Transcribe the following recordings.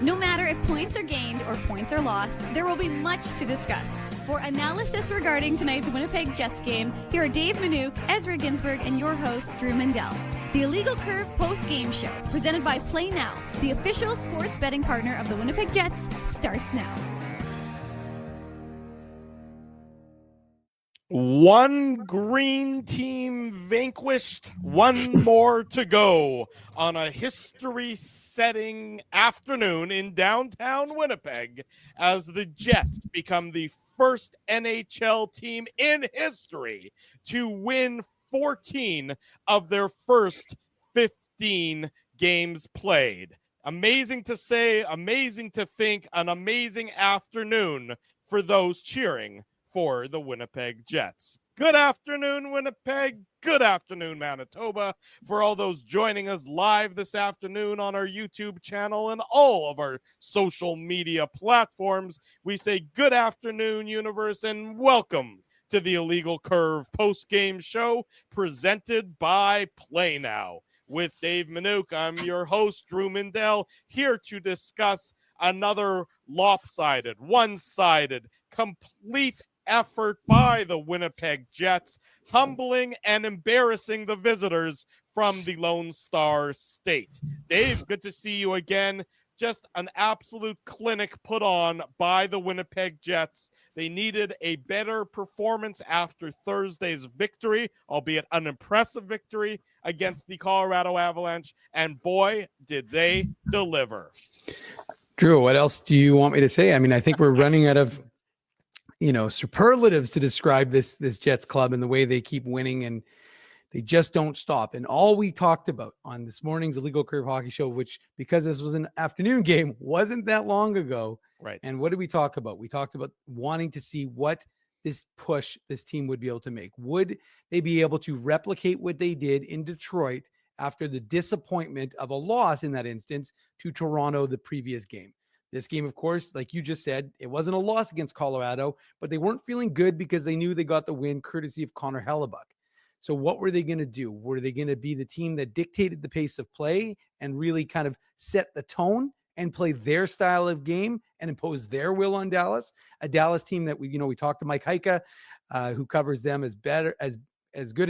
No matter if points are gained or points are lost, there will be much to discuss. For analysis regarding tonight's Winnipeg Jets game, here are Dave Manouk, Ezra Ginsburg, and your host, Drew Mandel. The Illegal Curve post-game show, presented by Play Now, the official sports betting partner of the Winnipeg Jets, starts now. One green team vanquished, one more to go on a history-setting afternoon in downtown Winnipeg as the Jets become the first NHL team in history to win 14 of their first 15 games played. Amazing to say, amazing to think, an amazing afternoon for those cheering for the Winnipeg Jets. Good afternoon, Winnipeg. Good afternoon, Manitoba. For all those joining us live this afternoon on our YouTube channel and all of our social media platforms, we say good afternoon, universe, and welcome to the Illegal Curve post-game show presented by Play Now. With Dave Manouk, I'm your host, Drew Mandel, here to discuss another lopsided, one-sided, complete effort by the Winnipeg Jets, humbling and embarrassing the visitors from the Lone Star State. Dave, good to see you again. Just an absolute clinic put on by the Winnipeg Jets. They needed a better performance after Thursday's victory, albeit an impressive victory against the Colorado Avalanche, and boy, did they deliver. Drew, what else do you want me to say? I mean, I think we're running out of superlatives to describe this Jets club and the way they keep winning, and they just don't stop. And all we talked about on this morning's Illegal Curve Hockey Show, which, because this was an afternoon game, wasn't that long ago. Right. And what did we talk about? We talked about wanting to see what this team would be able to make. Would they be able to replicate what they did in Detroit after the disappointment of a loss in that instance to Toronto the previous game? This game, of course, like you just said, it wasn't a loss against Colorado, but they weren't feeling good because they knew they got the win courtesy of Connor Hellebuck. So what were they going to do? Were they going to be the team that dictated the pace of play and really kind of set the tone and play their style of game and impose their will on Dallas? A Dallas team that we talked to Mike Heika, who covers them as good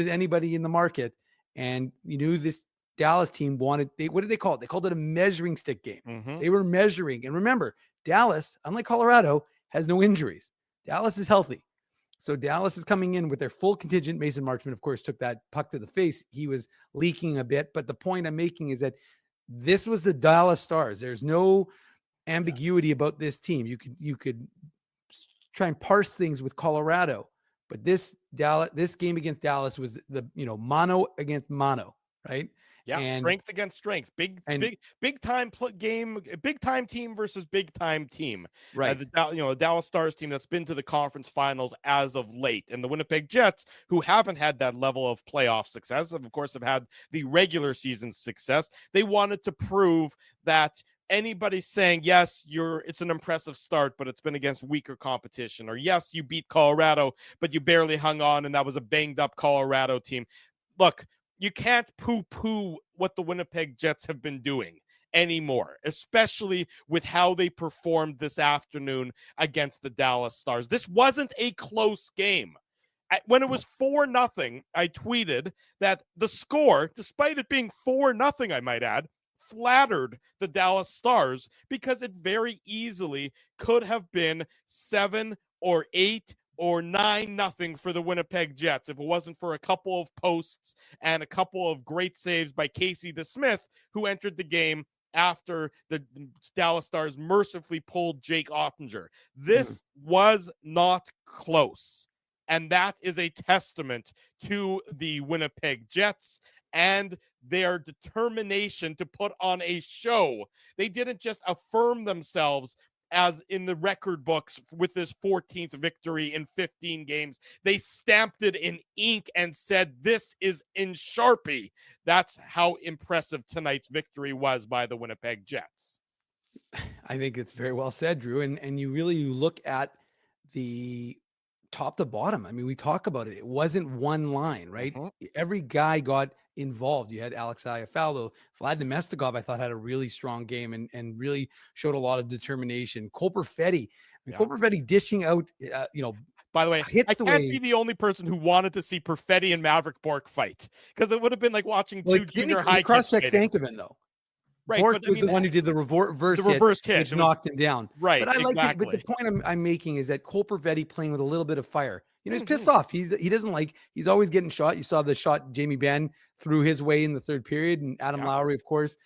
as anybody in the market. And you knew this Dallas team what did they call it? They called it a measuring stick game. Mm-hmm. They were measuring. And remember, Dallas, unlike Colorado, has no injuries. Dallas is healthy. So Dallas is coming in with their full contingent. Mason Marchment, of course, took that puck to the face. He was leaking a bit. But the point I'm making is that this was the Dallas Stars. There's no ambiguity about this team. You could try and parse things with Colorado. But this game against Dallas was the mono against mono, right? Yeah, and strength against strength. Big time game, big time team versus big time team. Right. The Dallas Stars team that's been to the conference finals as of late, and the Winnipeg Jets, who haven't had that level of playoff success, of course, have had the regular season success. They wanted to prove that anybody saying, yes, it's an impressive start, but it's been against weaker competition, or yes, you beat Colorado, but you barely hung on, and that was a banged up Colorado team. Look, you can't poo-poo what the Winnipeg Jets have been doing anymore, especially with how they performed this afternoon against the Dallas Stars. This wasn't a close game. When it was 4-0, I tweeted that the score, despite it being 4-0, I might add, flattered the Dallas Stars because it very easily could have been 7 or 8 or 9-0 for the Winnipeg Jets if it wasn't for a couple of posts and a couple of great saves by Casey DeSmith, who entered the game after the Dallas Stars mercifully pulled Jake Ottinger. This was not close, and that is a testament to the Winnipeg Jets and their determination to put on a show. They didn't just affirm themselves as in the record books with this 14th victory in 15 games. They stamped it in ink and said, this is in Sharpie. That's how impressive tonight's victory was by the Winnipeg Jets. I think it's very well said, Drew. And you look at the top to bottom. I mean, we talk about it. It wasn't one line, right? Mm-hmm. Every guy got involved. You had Alex Iafallo, Vlad Nemestikov, I thought had a really strong game and really showed a lot of determination. Cole Perfetti, Cole Perfetti dishing out, By the way, hits I can't be the only person who wanted to see Perfetti and Maverick Bork fight, because it would have been like watching two junior high kids cross-check fighting. Stankoven, though. Right, Bork was the one who did the reverse hit, which knocked him down. Right, but I like it. exactly. But the point I'm making is that Cole Perfetti playing with a little bit of fire. He's pissed off. He doesn't like. He's always getting shot. You saw the shot Jamie Benn threw his way in the third period, and Adam Lowry, of course,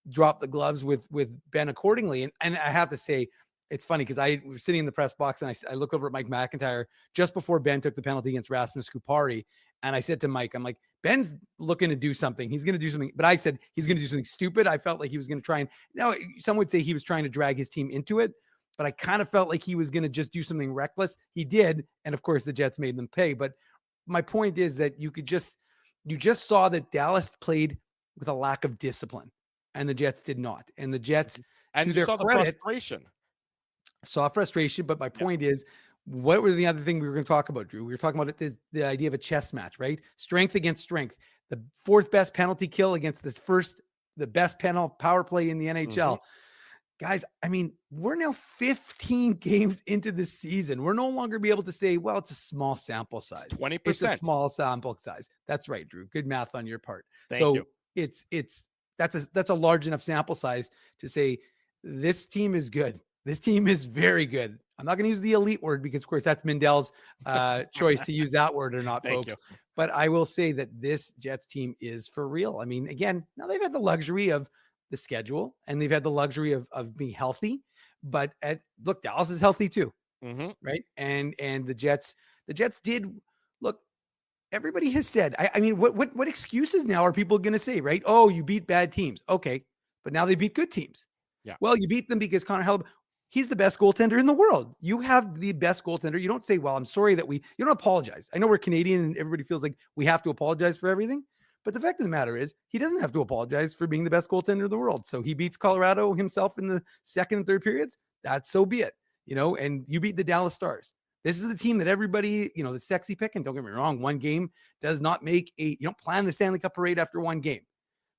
dropped the gloves with Ben accordingly. And I have to say, it's funny because I was sitting in the press box and I look over at Mike McIntyre just before Ben took the penalty against Rasmus Kupari. And I said to Mike, I'm like, Ben's looking to do something. He's going to do something. But I said, he's going to do something stupid. I felt like he was going to try and now some would say he was trying to drag his team into it, but I kind of felt like he was going to just do something reckless. He did. And of course the Jets made them pay. But my point is that you just saw that Dallas played with a lack of discipline and the Jets did not. And the Jets, and to their saw credit, the frustration. Saw frustration, but my point is, what were the other thing we were going to talk about, Drew? We were talking about the idea of a chess match, right? Strength against strength. The fourth best penalty kill against the best power play in the NHL. Guys, I mean, we're now 15 games into the season. We're no longer be able to say, well, it's a small sample size. 20%. It's a small sample size. That's right, Drew. Good math on your part. Thank you. That's a large enough sample size to say this team is good. This team is very good. I'm not going to use the elite word because, of course, that's Mindell's choice to use that word or not, folks. But I will say that this Jets team is for real. I mean, again, now they've had the luxury of the schedule and they've had the luxury of being healthy. But look, Dallas is healthy too, right? And the Jets did look. Everybody has said. I mean, what excuses now are people going to say? Right? Oh, you beat bad teams. Okay, but now they beat good teams. Yeah. Well, you beat them because Connor Hellebuyck. He's the best goaltender in the world. You have the best goaltender. You don't say, well, I'm sorry that you don't apologize. I know we're Canadian and everybody feels like we have to apologize for everything. But the fact of the matter is he doesn't have to apologize for being the best goaltender in the world. So he beats Colorado himself in the second and third periods. That's so be it, and you beat the Dallas Stars. This is the team that everybody, the sexy pick. And don't get me wrong, one game does not make you don't plan the Stanley Cup parade after one game.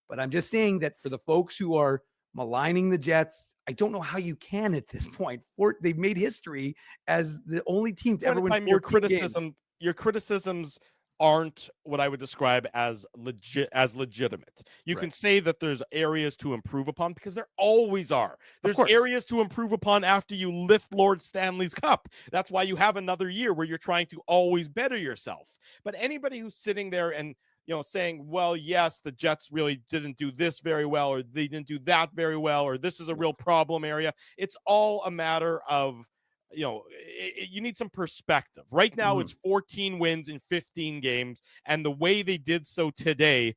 But I'm just saying that for the folks who are maligning the Jets, I don't know how you can at this point. They've made history as the only team to ever win 14 games. Your criticisms aren't what I would describe as legitimate. You can say that there's areas to improve upon because there always are. There's areas to improve upon after you lift Lord Stanley's Cup. That's why you have another year where you're trying to always better yourself. But anybody who's sitting there and saying, well, yes, the Jets really didn't do this very well, or they didn't do that very well, or this is a real problem area. It's all a matter of, you need some perspective. Right now, it's 14 wins in 15 games, and the way they did so today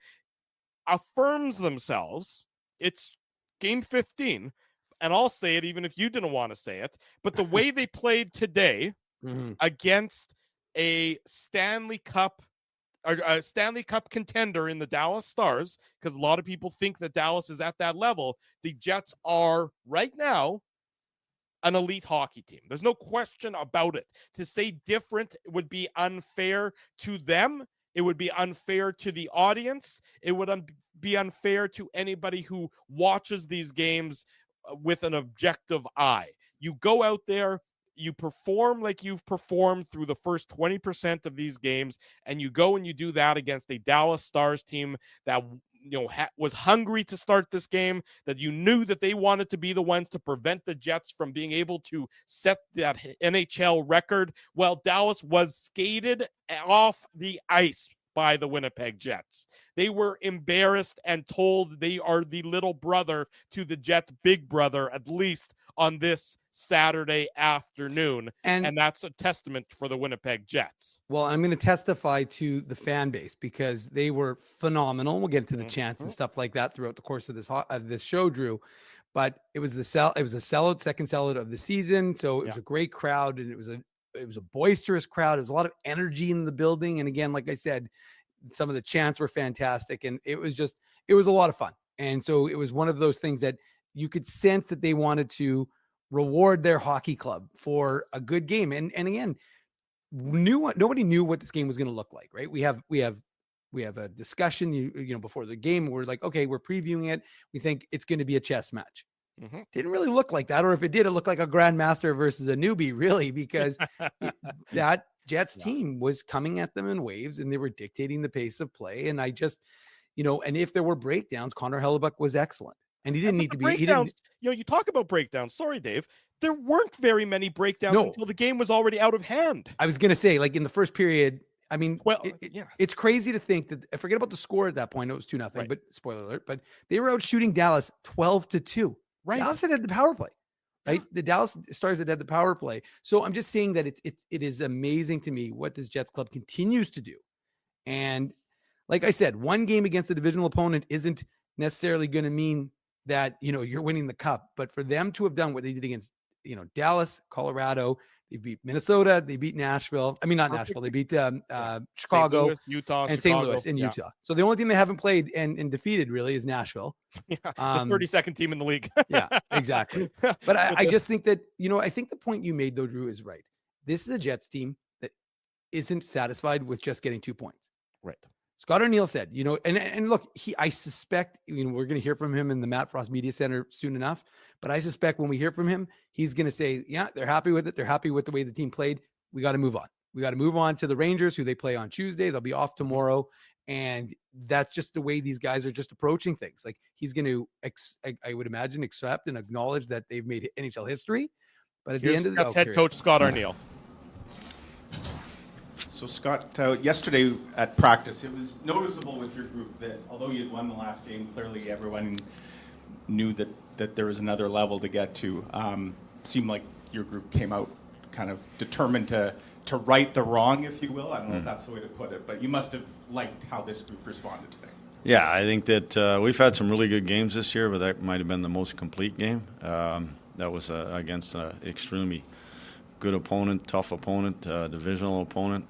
affirms themselves. It's game 15, and I'll say it even if you didn't want to say it, but the way they played today against a Stanley Cup contender in the Dallas Stars, because a lot of people think that Dallas is at that level. The Jets are right now an elite hockey team. There's no question about it. To say different would be unfair to them. It would be unfair to the audience. It would be unfair to anybody who watches these games with an objective eye. You go out there, you perform like you've performed through the first 20% of these games, and you go and you do that against a Dallas Stars team that was hungry to start this game, that you knew that they wanted to be the ones to prevent the Jets from being able to set that NHL record. Well, Dallas was skated off the ice by the Winnipeg Jets. They were embarrassed and told they are the little brother to the Jets' big brother, at least on this Saturday afternoon. And that's a testament for the Winnipeg Jets. Well, I'm going to testify to the fan base because they were phenomenal. We'll get into the chants and stuff like that throughout the course of this show, Drew. But it was a sellout, second sellout of the season. So it was a great crowd, and it was a boisterous crowd. There was a lot of energy in the building. And again, like I said, some of the chants were fantastic, and it was a lot of fun. And so it was one of those things that you could sense that they wanted to reward their hockey club for a good game. And again, nobody knew what this game was going to look like, right? We have we have a discussion, before the game. We're like, okay, we're previewing it. We think it's going to be a chess match. Didn't really look like that. Or if it did, it looked like a grandmaster versus a newbie, really, because that Jets team was coming at them in waves and they were dictating the pace of play. And I just, and if there were breakdowns, Connor Hellebuck was excellent. And he didn't need to be. He didn't. You talk about breakdowns. Sorry, Dave. There weren't very many breakdowns until the game was already out of hand. I was going to say, like in the first period, I mean, it's crazy to think that. I forget about the score at that point. It was 2-0, right. But spoiler alert. But they were out shooting Dallas 12-2. Right. Dallas had the power play. Right. The Dallas Stars had the power play. So I'm just saying that it is amazing to me what this Jets club continues to do. And like I said, one game against a divisional opponent isn't necessarily going to mean that, you're winning the cup, but for them to have done what they did against, Dallas, Colorado, they beat Minnesota, they beat Nashville. I mean, not Nashville. They beat Chicago, Louis, Utah, and St. Louis in Utah. So the only team they haven't played and defeated really is Nashville. The 32nd team in the league. Yeah, exactly. But I just think that, I think the point you made though, Drew, is right. This is a Jets team that isn't satisfied with just getting 2 points. Right. Scott O'Neill said, and look, I suspect, we're going to hear from him in the Matt Frost Media Center soon enough, but I suspect when we hear from him, he's going to say, yeah, they're happy with it. They're happy with the way the team played. We got to move on. We got to move on to the Rangers, who they play on Tuesday. They'll be off tomorrow. And that's just the way these guys are just approaching things. Like he's going to, I would imagine, accept and acknowledge that they've made NHL history. But at the end of the day, head coach Scott O'Neill. So, Scott, yesterday at practice, it was noticeable with your group that although you had won the last game, clearly everyone knew that there was another level to get to. Seemed like your group came out kind of determined to right the wrong, if you will. I don't know if that's the way to put it, but you must have liked how this group responded today. Yeah, I think that we've had some really good games this year, but that might have been the most complete game. That was against an extremely good opponent, tough opponent, divisional opponent.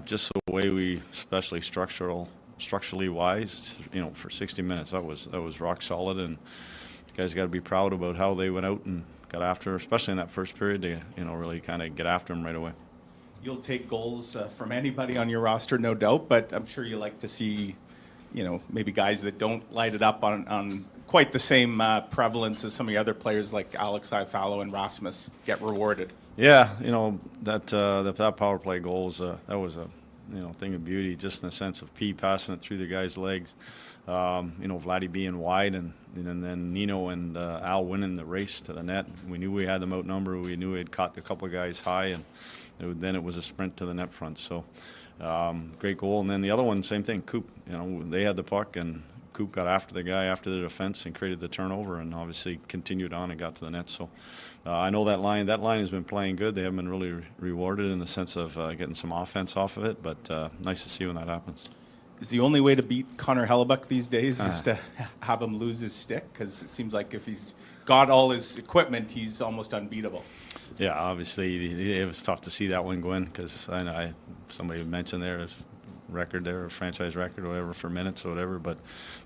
Just the way we, especially structurally wise, for 60 minutes, that was rock solid, and you guys got to be proud about how they went out and got after, especially in that first period, to really kind of get after them right away. You'll take goals from anybody on your roster, no doubt, but I'm sure you like to see, maybe guys that don't light it up on quite the same prevalence as some of the other players like Alex Iafallo and Rasmus get rewarded. Yeah, that power play goal was that was a thing of beauty, just in the sense of P passing it through the guy's legs, Vladdy being wide, and then Nino and Al winning the race to the net. We knew we had them outnumbered. We knew we had caught a couple of guys high, and then it was a sprint to the net front. So great goal. And then the other one, same thing. Coop, they had the puck, and Coop got after the guy after the defense and created the turnover, and obviously continued on and got to the net. So I know that line has been playing good. They haven't been really rewarded in the sense of getting some offense off of it, but nice to see when that happens. Is the only way to beat Connor Hellebuck these days is to have him lose his stick? Because it seems like if he's got all his equipment, he's almost unbeatable. Yeah, obviously it was tough to see that one go in, because I know somebody mentioned there record there, a franchise record or whatever for minutes or whatever, but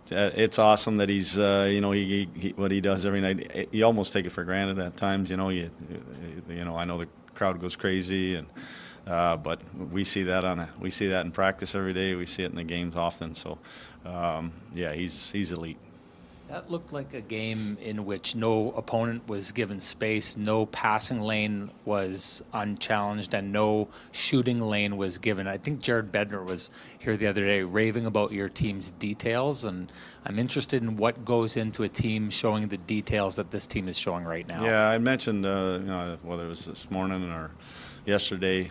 it's awesome that he's he what he does every night. You almost take it for granted at times. I know the crowd goes crazy, and but we see that in practice every day. We see it in the games often. So he's elite. That looked like a game in which no opponent was given space, no passing lane was unchallenged, and no shooting lane was given. I think Jared Bednar was here the other day raving about your team's details, and I'm interested in what goes into a team showing the details that this team is showing right now. Yeah, I mentioned, whether it was this morning or yesterday,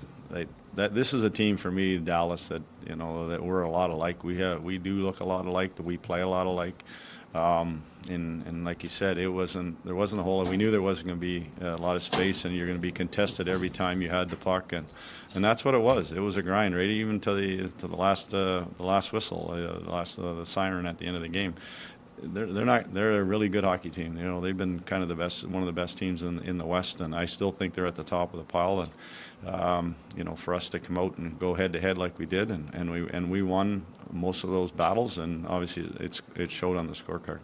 that this is a team for me, Dallas, that that we're a lot alike. We do look a lot alike. That we play a lot alike. And like you said, there wasn't a whole lot. We knew there wasn't going to be a lot of space, and you're going to be contested every time you had the puck, and that's what it was. It was a grind, right? Even to the last whistle, the siren at the end of the game. They're a really good hockey team. They've been kind of one of the best teams in the West, and I still think they're at the top of the pile. And for us to come out and go head to head like we did, and we won most of those battles, and obviously it showed on the scorecard.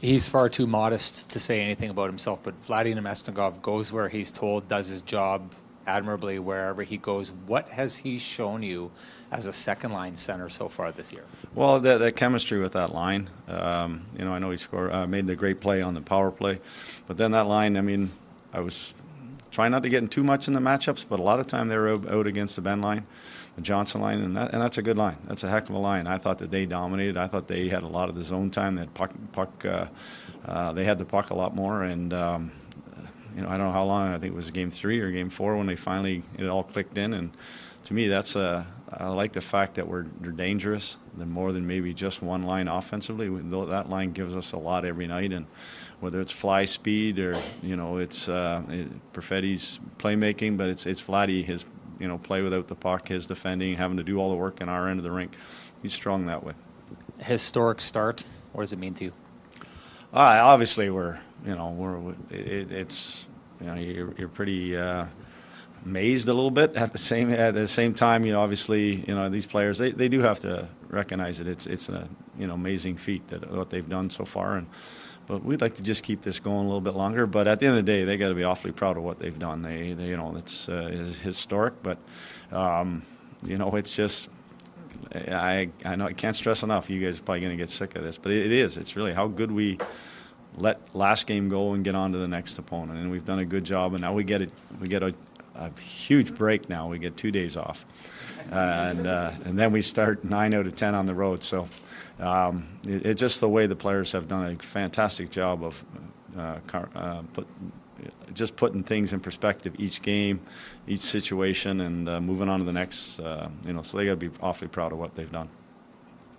He's far too modest to say anything about himself, but Vladimir Namestnikov goes where he's told, does his job admirably wherever he goes. What has he shown you as a second line center so far this year? Well, the chemistry with that line. I know he made the great play on the power play, but then that line. I mean, I was trying not to get in too much in the matchups, but a lot of time they were out against the Ben line, the Johnson line, and that's a good line. That's a heck of a line. I thought that they dominated. I thought they had a lot of the zone time. That puck. They had the puck a lot more, and I don't know how long. I think it was game 3 or game 4 when it all clicked in. And to me, I like the fact that they're dangerous. They're more than maybe just one line offensively. That line gives us a lot every night, and whether it's fly speed or it's Perfetti's playmaking, but it's Vladdy, his play without the puck, his defending, having to do all the work in our end of the rink. He's strong that way. Historic start. What does it mean to you? Obviously, you're pretty amazed a little bit at the same time. Obviously, these players they do have to recognize it. It's an amazing feat that what they've done so far, but we'd like to just keep this going a little bit longer. But at the end of the day, they got to be awfully proud of what they've done. It's historic, but it's just. I know I can't stress enough. You guys are probably going to get sick of this, but it is. It's really how good we let last game go and get on to the next opponent, and we've done a good job. And now we get a huge break. Now we get 2 days off, and then we start 9 out of 10 on the road. So it's just the way the players have done a fantastic job of just putting things in perspective each game, each situation, and moving on to the next. So they got to be awfully proud of what they've done.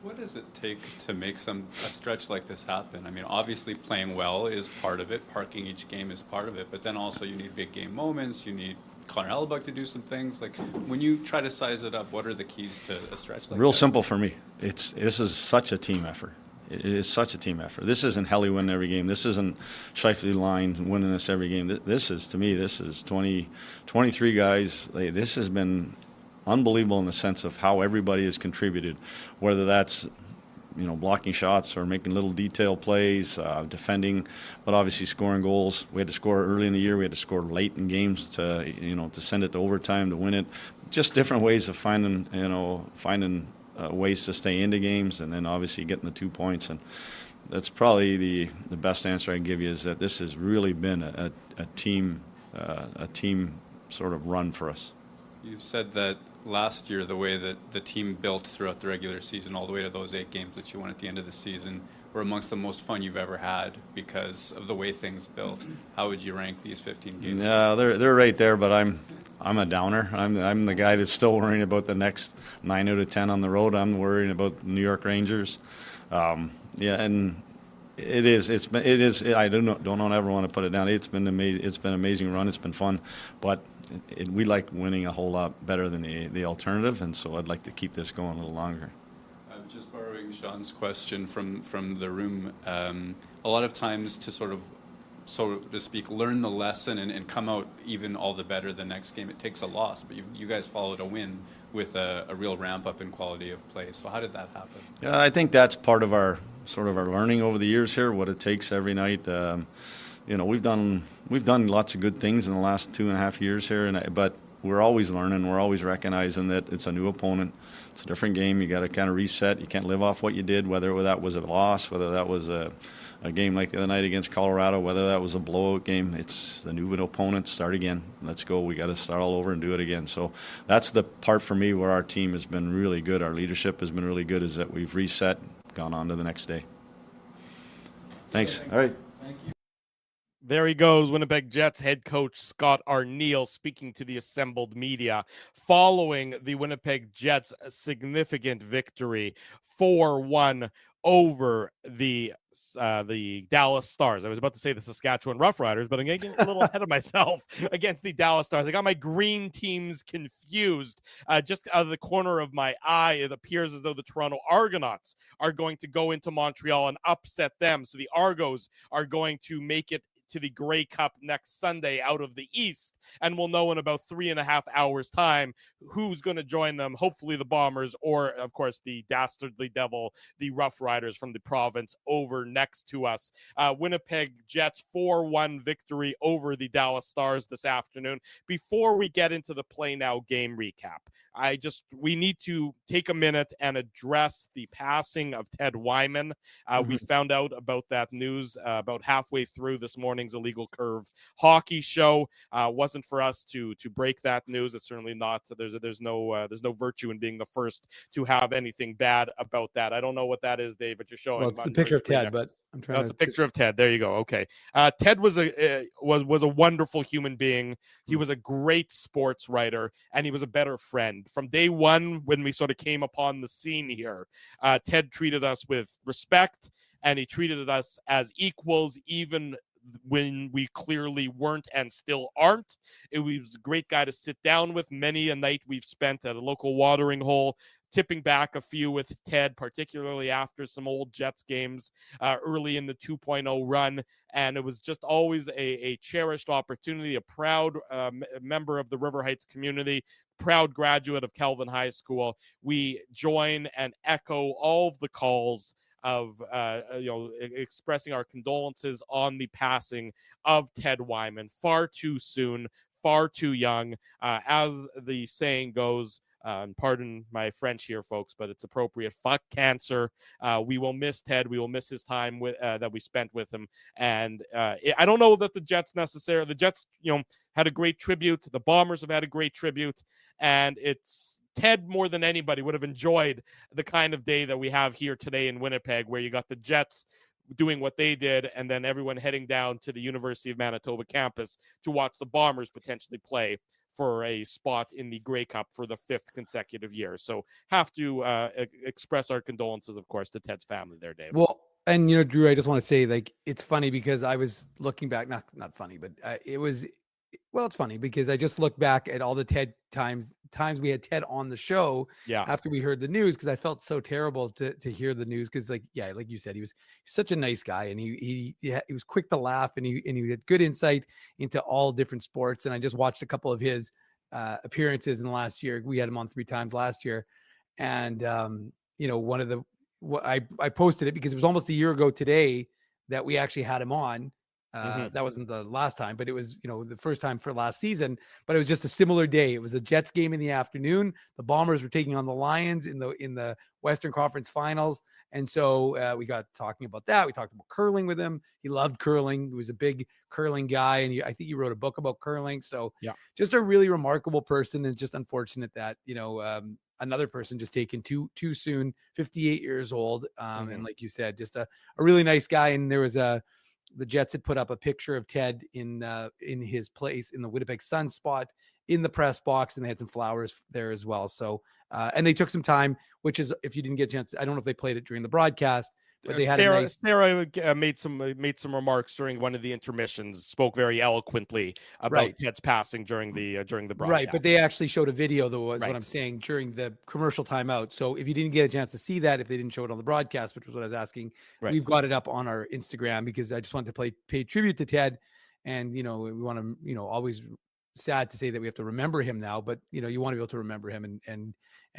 What does it take to make a stretch like this happen? I mean, obviously playing well is part of it. Parking each game is part of it. But then also you need big game moments. You need Connor Hellebuck to do some things. Like when you try to size it up, what are the keys to a stretch like Real that? simple for me. This is such a team effort. It is such a team effort. This isn't Helly winning every game. This isn't Scheifele line winning us every game. This is 23 guys. This has been unbelievable in the sense of how everybody has contributed, whether that's blocking shots or making little detail plays, defending, but obviously scoring goals. We had to score early in the year. We had to score late in games to send it to overtime to win it. Just different ways of finding ways to stay into games, and then obviously getting the 2 points. And that's probably the best answer I can give you, is that this has really been a team sort of run for us. You've said that last year the way that the team built throughout the regular season all the way to those 8 games that you won at the end of the season were amongst the most fun you've ever had because of the way things built. How would you rank these 15 games? Yeah, they're right there, but I'm a downer. I'm the guy that's still worrying about the next 9 out of 10 on the road. I'm worrying about the New York Rangers. And it is. I don't ever want to put it down. It's been amazing. It's been an amazing run. It's been fun, but we like winning a whole lot better than the alternative, and so I'd like to keep this going a little longer. Just borrowing Sean's question from the room, a lot of times to sort of, so to speak, learn the lesson and come out even all the better the next game, it takes a loss, but you guys followed a win with a real ramp up in quality of play. So how did that happen? Yeah, I think that's part of our learning over the years here, what it takes every night. We've done lots of good things in the last 2.5 years here, but we're always learning. We're always recognizing that it's a new opponent. It's a different game. You got to kind of reset. You can't live off what you did, whether that was a loss, whether that was a game like the other night against Colorado, whether that was a blowout game. It's the new opponent. Start again. Let's go. We got to start all over and do it again. So that's the part for me where our team has been really good. Our leadership has been really good, is that we've reset, gone on to the next day. Thanks. All right. Thank you. There he goes, Winnipeg Jets head coach Scott Arniel speaking to the assembled media following the Winnipeg Jets' significant victory 4-1 over the Dallas Stars. I was about to say the Saskatchewan Roughriders, but I'm getting a little ahead of myself against the Dallas Stars. I got my green teams confused. Just out of the corner of my eye, it appears as though the Toronto Argonauts are going to go into Montreal and upset them. So the Argos are going to make it to the Grey Cup next Sunday out of the East, and we'll know in about 3.5 hours' time who's going to join them. Hopefully the Bombers, or of course the Dastardly Devil, the Rough Riders from the province over next to us. Winnipeg Jets 4-1 victory over the Dallas Stars this afternoon. Before we get into the Play Now game recap, we need to take a minute and address the passing of Ted Wyman. We found out about that news about halfway through this morning's Illegal Curve hockey show. Wasn't for us to break that news. It's certainly not. There's no virtue in being the first to have anything bad about that. I don't know what that is, Dave, but you're showing. Well, it's the picture of Ted, but I'm trying. It's a picture of Ted. There you go. Okay. Ted was a wonderful human being. He was a great sports writer, and he was a better friend. From day one, when we sort of came upon the scene here, Ted treated us with respect, and he treated us as equals, even when we clearly weren't and still aren't. It was a great guy to sit down with. Many a night we've spent at a local watering hole, tipping back a few with Ted, particularly after some old Jets games early in the 2.0 run. And it was just always a cherished opportunity, a proud member of the River Heights community, proud graduate of Kelvin High School. We join and echo all of the calls of expressing our condolences on the passing of Ted Wyman. Far too soon, far too young. As the saying goes, and pardon my French here, folks, but it's appropriate. Fuck cancer. We will miss Ted. We will miss his time with that we spent with him. And I don't know that the Jets, had a great tribute. The Bombers have had a great tribute, and it's Ted more than anybody would have enjoyed the kind of day that we have here today in Winnipeg, where you got the Jets doing what they did, and then everyone heading down to the University of Manitoba campus to watch the Bombers potentially play for a spot in the Grey Cup for the 5th consecutive year. So have to express our condolences, of course, to Ted's family there, Dave. Well, and Drew, I just want to say, it's funny because I was looking back, not funny, but it's funny because I just looked back at all the Ted times we had Ted on the show after we heard the news, because I felt so terrible to hear the news, because like you said, he was such a nice guy, and he was quick to laugh, and he had good insight into all different sports. And I just watched a couple of his appearances in the last year. We had him on 3 times last year, and I posted it because it was almost a year ago today that we actually had him on. That wasn't the last time, but it was, the first time for last season, but it was just a similar day. It was a Jets game in the afternoon. The Bombers were taking on the Lions in the Western Conference Finals. And so we got talking about that. We talked about curling with him. He loved curling. He was a big curling guy. And I think he wrote a book about curling. So just a really remarkable person, and just unfortunate that, another person just taken too soon, 58 years old. And like you said, just a really nice guy. And there was the Jets had put up a picture of Ted in his place in the Winnipeg Sun spot in the press box, and they had some flowers there as well. So, and they took some time, which is, if you didn't get a chance, I don't know if they played it during the broadcast, but they had Sarah made some remarks during one of the intermissions, spoke very eloquently about Ted's passing during the broadcast. Right, but they actually showed a video, though, is what I'm saying, during the commercial timeout. So if you didn't get a chance to see that, if they didn't show it on the broadcast, which was what I was asking, we've got it up on our Instagram, because I just wanted to pay tribute to Ted, and we want to, always sad to say that we have to remember him now, but you want to be able to remember him, and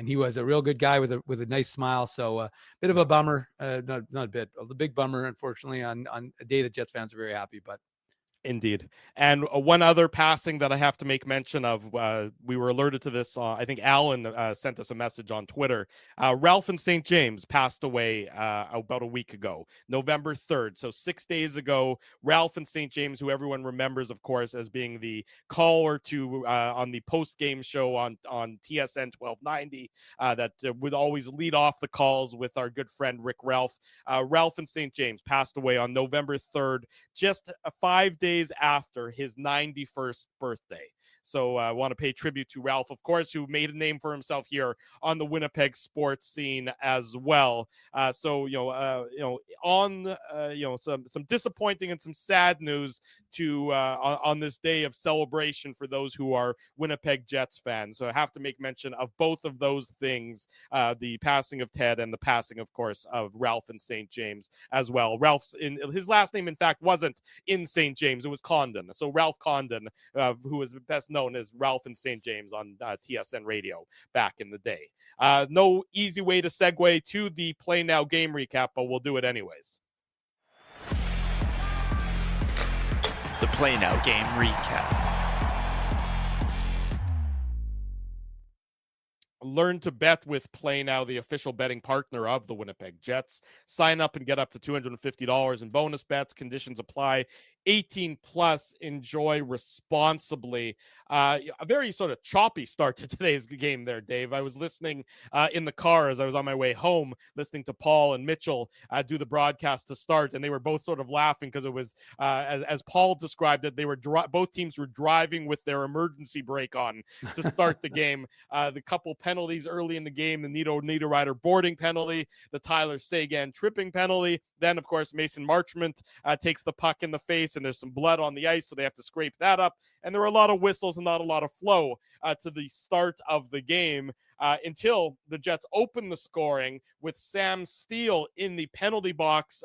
he was a real good guy with a nice smile. So a bit of a bummer, not a bit, the big bummer, unfortunately, on a day that Jets fans are very happy, but. Indeed. And one other passing that I have to make mention of, we were alerted to this. I think Alan sent us a message on Twitter. Ralph in St. James passed away about a week ago, November 3rd. So 6 days ago, Ralph in St. James, who everyone remembers, of course, as being the caller to on the post-game show on TSN 1290 that would always lead off the calls with our good friend Rick Ralph. Ralph in St. James passed away on November 3rd, just 5 days after his 91st birthday. So I want to pay tribute to Ralph, of course, who made a name for himself here on the Winnipeg sports scene as well. So on some disappointing and some sad news to on this day of celebration for those who are Winnipeg Jets fans. So I have to make mention of both of those things: the passing of Ted and the passing, of course, of Ralph in St. James as well. His last name, in fact, wasn't in St. James; it was Condon. So Ralph Condon, who is best known as Ralph in St. James on TSN Radio back in the day. No easy way to segue to the Play Now game recap, but we'll do it anyways. The Play Now game recap. Learn to bet with Play Now, the official betting partner of the Winnipeg Jets. Sign up and get up to $250 in bonus bets. Conditions apply. 18 plus. Enjoy responsibly. A very sort of choppy start to today's game there, Dave. I was listening in the car as I was on my way home, listening to Paul and Mitchell do the broadcast to start, and they were both sort of laughing because it was, as Paul described it, they were both teams were driving with their emergency brake on to start the game. The couple penalties early in the game, the Niederreiter boarding penalty, the Tyler Seguin tripping penalty. Then, of course, Mason Marchment takes the puck in the face, and there's some blood on the ice, so they have to scrape that up. And there were a lot of whistles and not a lot of flow to the start of the game until the Jets opened the scoring with Sam Steele in the penalty box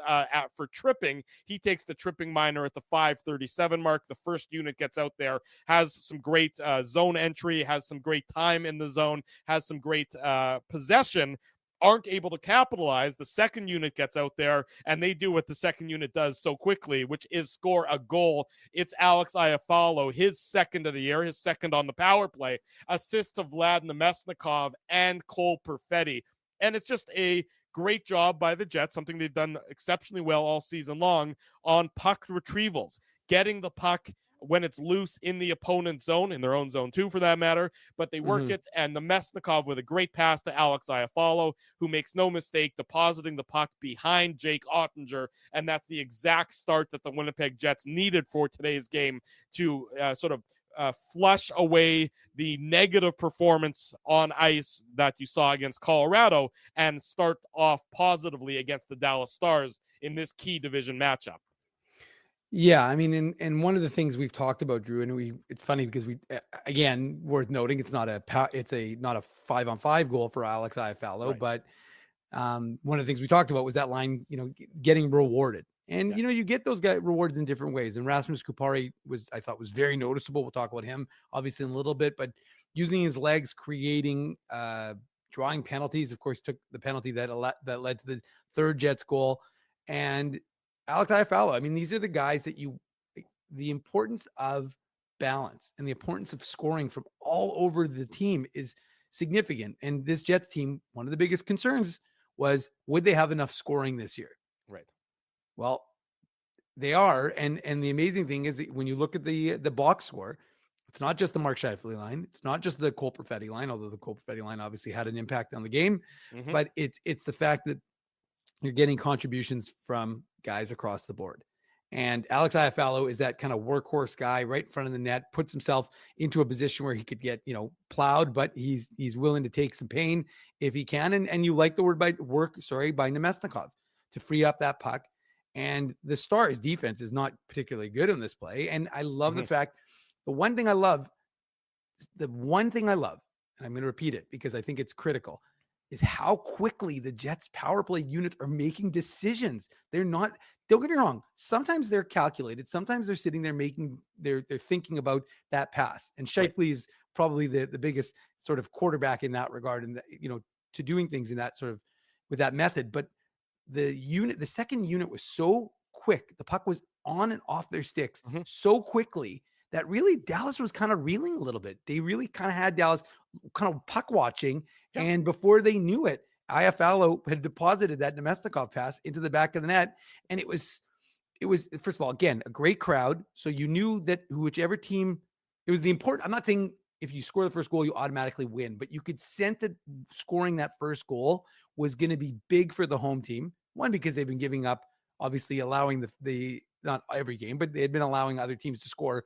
for tripping. He takes the tripping minor at the 5:37 mark. The first unit gets out there, has some great zone entry, has some great time in the zone, has some great possession. Aren't able to capitalize. The second unit gets out there, and they do what the second unit does so quickly, which is score a goal. It's Alex Iafallo, his second of the year, his second on the power play, assist to Vlad Nemesnikov and Cole Perfetti. And it's just a great job by the Jets, something they've done exceptionally well all season long on puck retrievals, getting the puck when it's loose in the opponent's zone, in their own zone too, for that matter, but they work it, and the Nemesnikov with a great pass to Alex Iafallo, who makes no mistake depositing the puck behind Jake Ottinger, and that's the exact start that the Winnipeg Jets needed for today's game to flush away the negative performance on ice that you saw against Colorado and start off positively against the Dallas Stars in this key division matchup. Yeah, I mean, and one of the things we've talked about, Drew, and it's funny because again, worth noting, it's not a 5-on-5 goal for Alex Iafallo, Right. but one of the things we talked about was that line, getting rewarded. And, you get those guys rewards in different ways. And Rasmus Kupari I thought was very noticeable. We'll talk about him obviously in a little bit, but using his legs, creating, drawing penalties, of course, took the penalty that led to the third Jets goal. And Alex Iafallo, I mean, these are the guys that the importance of balance and the importance of scoring from all over the team is significant. And this Jets team, one of the biggest concerns was, would they have enough scoring this year? Right. Well, they are. And the amazing thing is that when you look at the box score, it's not just the Mark Scheifele line. It's not just the Cole Perfetti line, although the Cole Perfetti line obviously had an impact on the game, but it's the fact that you're getting contributions from guys across the board. And Alex Iafallo is that kind of workhorse guy right in front of the net, puts himself into a position where he could get, plowed, but he's willing to take some pain if he can. And you like the word by Nemesnikov to free up that puck. And the Stars defense is not particularly good in this play. And I love the fact, the one thing I love, and I'm going to repeat it because I think it's critical, is how quickly the Jets power play units are making decisions. They're not, don't get me wrong, sometimes they're calculated, sometimes they're sitting there they're thinking about that pass. And Scheifele is probably the biggest sort of quarterback in that regard, and to doing things in that sort of with that method. But the second unit was so quick, the puck was on and off their sticks so quickly that really Dallas was kind of reeling a little bit. They really kind of had Dallas kind of puck watching. Yep. And before they knew it, Iafallo had deposited that Nemesnikov pass into the back of the net. And it was, first of all, again, a great crowd. So you knew that whichever team, it was the important, I'm not saying if you score the first goal, you automatically win, but you could sense that scoring that first goal was going to be big for the home team. One, because they've been giving up, obviously allowing the not every game, but they had been allowing other teams to score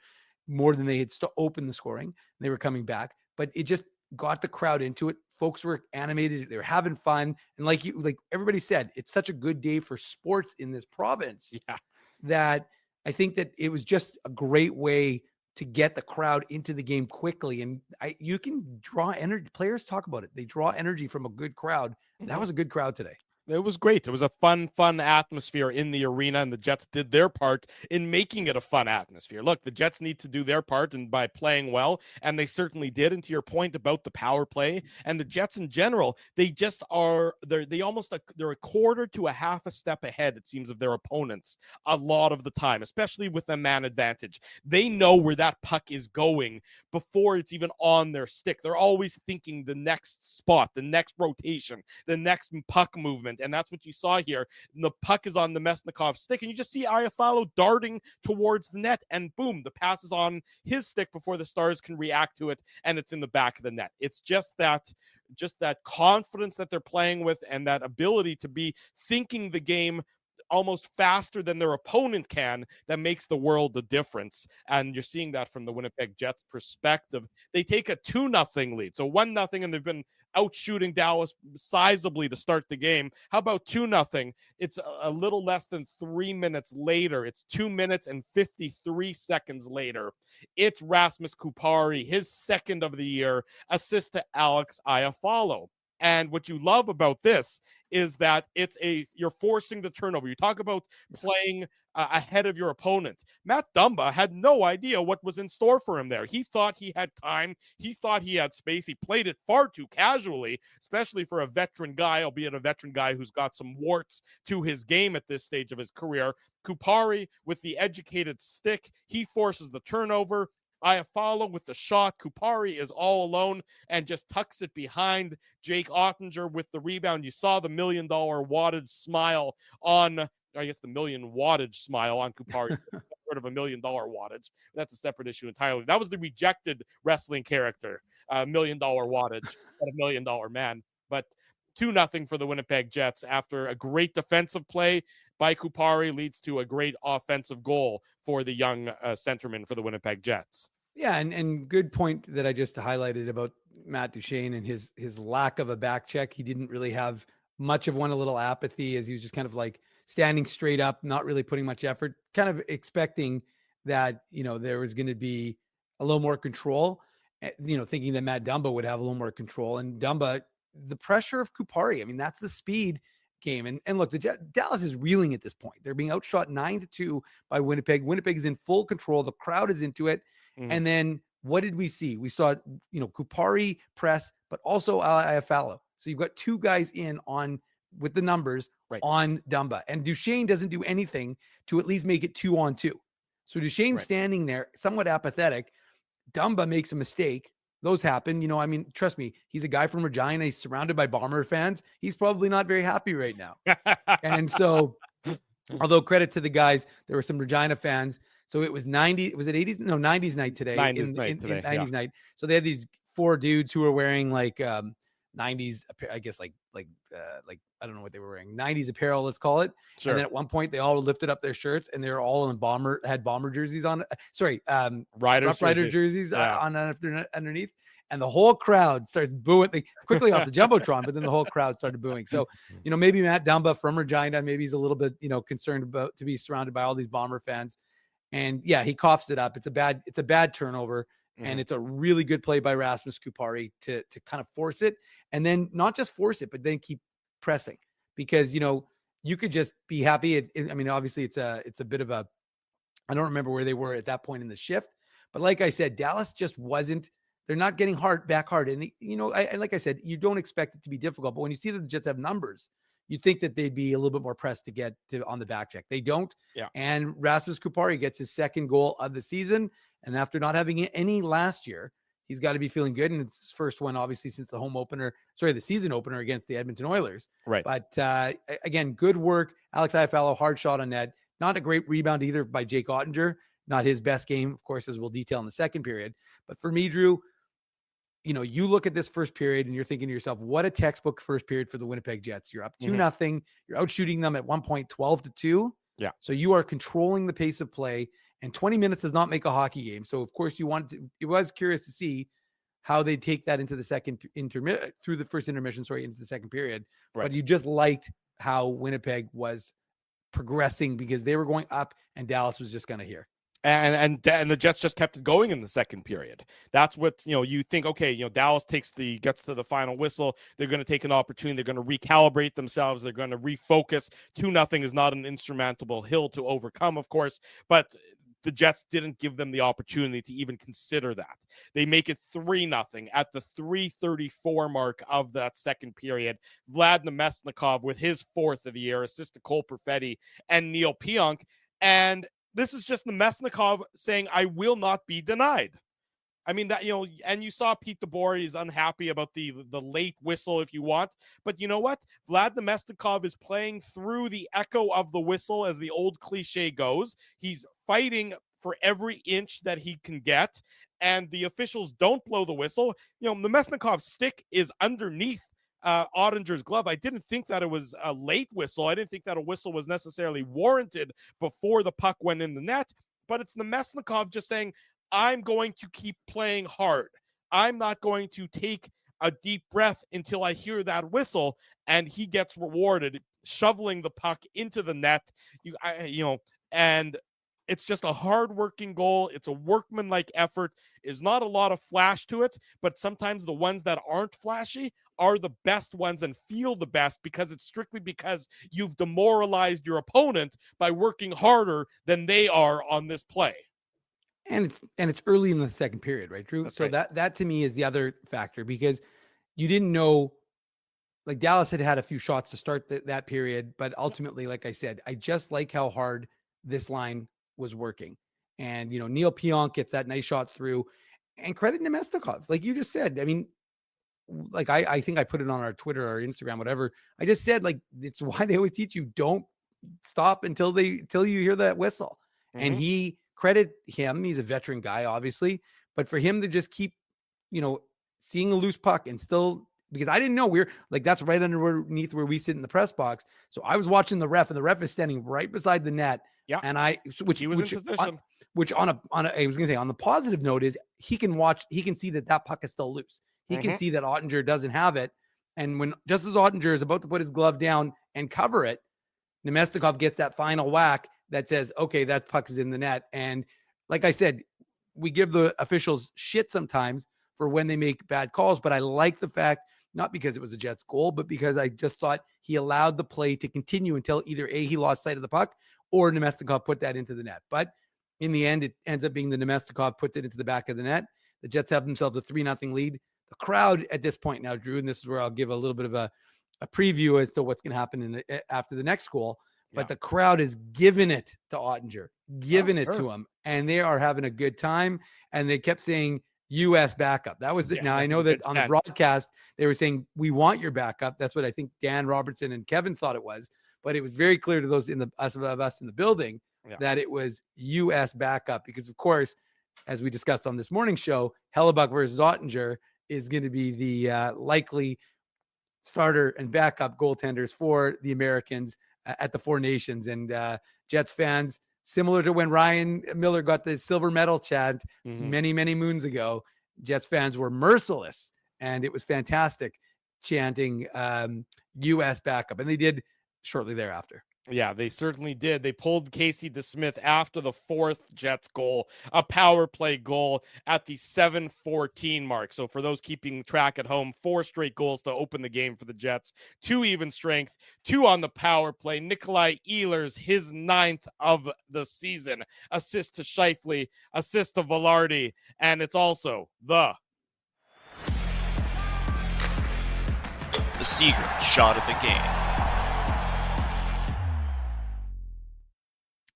more than they had opened the scoring. They were coming back, but it just got the crowd into it. Folks were animated. They were having fun. And like everybody said, it's such a good day for sports in this province that I think that it was just a great way to get the crowd into the game quickly. And you can draw energy. Players talk about it. They draw energy from a good crowd. That was a good crowd today. It was great. It was a fun atmosphere in the arena, and the Jets did their part in making it a fun atmosphere. Look, the Jets need to do their part and by playing well, and they certainly did. And to your point about the power play and the Jets in general, they just are they're a quarter to a half a step ahead, it seems, of their opponents a lot of the time, especially with a man advantage. They know where that puck is going before it's even on their stick. They're always thinking the next spot, the next rotation, the next puck movement. And that's what you saw here. The puck is on the Mesnikov stick, and you just see Iafallo darting towards the net, and boom, the pass is on his stick before the Stars can react to it, and it's in the back of the net. It's just that confidence that they're playing with, and that ability to be thinking the game almost faster than their opponent can, that makes the world a difference. And you're seeing that from the Winnipeg Jets perspective. They take a 2-0 lead. So 1-0, and they've been out shooting Dallas sizably to start the game. How about 2-0? It's a little less than 3 minutes later. It's 2 minutes and 53 seconds later. It's Rasmus Kupari, his second of the year, assist to Alex Iafallo. And what you love about this is that you're forcing the turnover. You talk about playing ahead of your opponent. Matt Dumba had no idea what was in store for him there. He thought he had time. He thought he had space. He played it far too casually, especially for a veteran guy, albeit a veteran guy who's got some warts to his game at this stage of his career. Kupari with the educated stick. He forces the turnover. Iafallo with the shot. Kupari is all alone and just tucks it behind Jake Ottinger with the rebound. You saw the $1 million wattage smile on, I guess, the million wattage smile on Kupari. Sort of $1 million wattage. That's a separate issue entirely. That was the rejected wrestling character, $1 million wattage, not $1 million man. But 2-0 for the Winnipeg Jets after a great defensive play by Kupari leads to a great offensive goal for the young centerman for the Winnipeg Jets. Yeah, and good point that I just highlighted about Matt Duchene and his lack of a back check. He didn't really have much of one, a little apathy, as he was just kind of like standing straight up, not really putting much effort, kind of expecting that, there was going to be a little more control, thinking that Matt Dumba would have a little more control. And Dumba, the pressure of Kupari, I mean, that's the speed game. And look, Dallas is reeling at this point. They're being outshot 9-2 by Winnipeg. Winnipeg is in full control. The crowd is into it. And then what did we see? We saw, Kupari press, but also Iafallo. So you've got two guys in on with the numbers on Dumba, and Duchene doesn't do anything to at least make it 2-on-2. So Duchene's standing there somewhat apathetic. Dumba makes a mistake. Those happen. Trust me, he's a guy from Regina. He's surrounded by Bomber fans. He's probably not very happy right now. And so, although credit to the guys, there were some Regina fans. So it was 90, was it 80s? No, 90s night today. 90s night. So they had these 4 dudes who were wearing like 90s, I guess like I don't know what they were wearing, 90s apparel, let's call it. Sure. And then at one point they all lifted up their shirts and they were all in had bomber jerseys on. Rider jerseys on underneath. And the whole crowd starts booing. They quickly off the Jumbotron, but then the whole crowd started booing. So, maybe Matt Dumba from Regina, maybe he's a little bit, concerned about to be surrounded by all these Bomber fans. And yeah, he coughs it up. It's a bad turnover. And it's a really good play by Rasmus Kupari to kind of force it. And then not just force it, but then keep pressing, because, you could just be happy. Obviously it's a bit of a, I don't remember where they were at that point in the shift, but like I said, Dallas just wasn't, they're not getting back hard. And, like I said, you don't expect it to be difficult, but when you see that the Jets have numbers, you'd think that they'd be a little bit more pressed to get on the back check. They don't. Yeah. And Rasmus Kupari gets his second goal of the season. And after not having any last year, he's got to be feeling good. And it's his first one, obviously, since the season opener against the Edmonton Oilers. Right. But again, good work. Alex Iafallo, hard shot on net. Not a great rebound either by Jake Ottinger. Not his best game, of course, as we'll detail in the second period. But for me, Drew, you look at this first period and you're thinking to yourself, what a textbook first period for the Winnipeg Jets. You're up 2-0. You're out shooting them at 1 point, 12-2. Yeah. So you are controlling the pace of play and 20 minutes does not make a hockey game. So of course it was curious to see how they take that into the through the first intermission, into the second period. Right. But you just liked how Winnipeg was progressing because they were going up and Dallas was just going to hear. And the Jets just kept it going in the second period. That's what, you think, okay, Dallas gets to the final whistle. They're going to take an opportunity. They're going to recalibrate themselves. They're going to refocus. 2-0 is not an insurmountable hill to overcome, of course, but the Jets didn't give them the opportunity to even consider that. They make it 3-0 at the 3:34 mark of that second period. Vlad Nemesnikov with his fourth of the year, assist to Cole Perfetti and Neil Pionk. And this is just Nemesnikov saying, I will not be denied. I mean, that, and you saw Pete DeBoer, he's unhappy about the late whistle, if you want. But you know what? Vlad Nemesnikov is playing through the echo of the whistle, as the old cliche goes. He's fighting for every inch that he can get, and the officials don't blow the whistle. Nemesnikov's stick is underneath Ottinger's glove. I didn't think that it was a late whistle. I didn't think that a whistle was necessarily warranted before the puck went in the net, but it's Nemesnikov just saying, I'm going to keep playing hard. I'm not going to take a deep breath until I hear that whistle, and he gets rewarded shoveling the puck into the net. And it's just a hard-working goal. It's a workmanlike effort. There's not a lot of flash to it, but sometimes the ones that aren't flashy are the best ones and feel the best because it's strictly because you've demoralized your opponent by working harder than they are on this play. And it's early in the second period, right, Drew? That's so right. that to me is the other factor, because you didn't know, like Dallas had a few shots to start that period, but ultimately, like I said, I just like how hard this line was working. And, Neil Pionk gets that nice shot through, and credit Nemesnikov. Like you just said, I mean, like I think I put it on our Twitter or Instagram, whatever. I just said, like, it's why they always teach you don't stop until you hear that whistle. Mm-hmm. And he credit him. He's a veteran guy, obviously, but for him to just keep, seeing a loose puck and still, because I didn't know we're like, that's right underneath where we sit in the press box. So I was watching the ref, and the ref is standing right beside the net. Yeah. And he was in position. I was going to say, on the positive note is he can see that puck is still loose. He can see that Ottinger doesn't have it. And when just as Ottinger is about to put his glove down and cover it, Nemesnikov gets that final whack that says, okay, that puck is in the net. And like I said, we give the officials shit sometimes for when they make bad calls, but I like the fact, not because it was a Jets goal, but because I just thought he allowed the play to continue until either he lost sight of the puck or Nemesnikov put that into the net. But in the end, it ends up being the Nemesnikov puts it into the back of the net. The Jets have themselves a 3-0 lead. The crowd at this point now, Drew, and this is where I'll give a little bit of a preview as to what's going to happen after the next goal. But the crowd is giving it to Ottinger, giving it to him, and they are having a good time. And they kept saying U.S. backup. That was now I know that on the broadcast they were saying we want your backup. That's what I think Dan Robertson and Kevin thought it was. But it was very clear to those of us in the building that it was U.S. backup, because of course, as we discussed on this morning's show, Hellebuck versus Ottinger is going to be the likely starter and backup goaltenders for the Americans at the Four Nations. And Jets fans, similar to when Ryan Miller got the silver medal chant many, many moons ago, Jets fans were merciless, and it was fantastic chanting U.S. backup. And they did shortly thereafter. Yeah, they certainly did. They pulled Casey DeSmith after the fourth Jets goal, a power play goal at the 7:14 mark. So for those keeping track at home, 4 straight goals to open the game for the Jets, 2 even strength, 2 on the power play. Nikolai Ehlers, his 9th of the season. Assist to Scheifele, assist to Velarde, and it's also the Seagram shot of the game.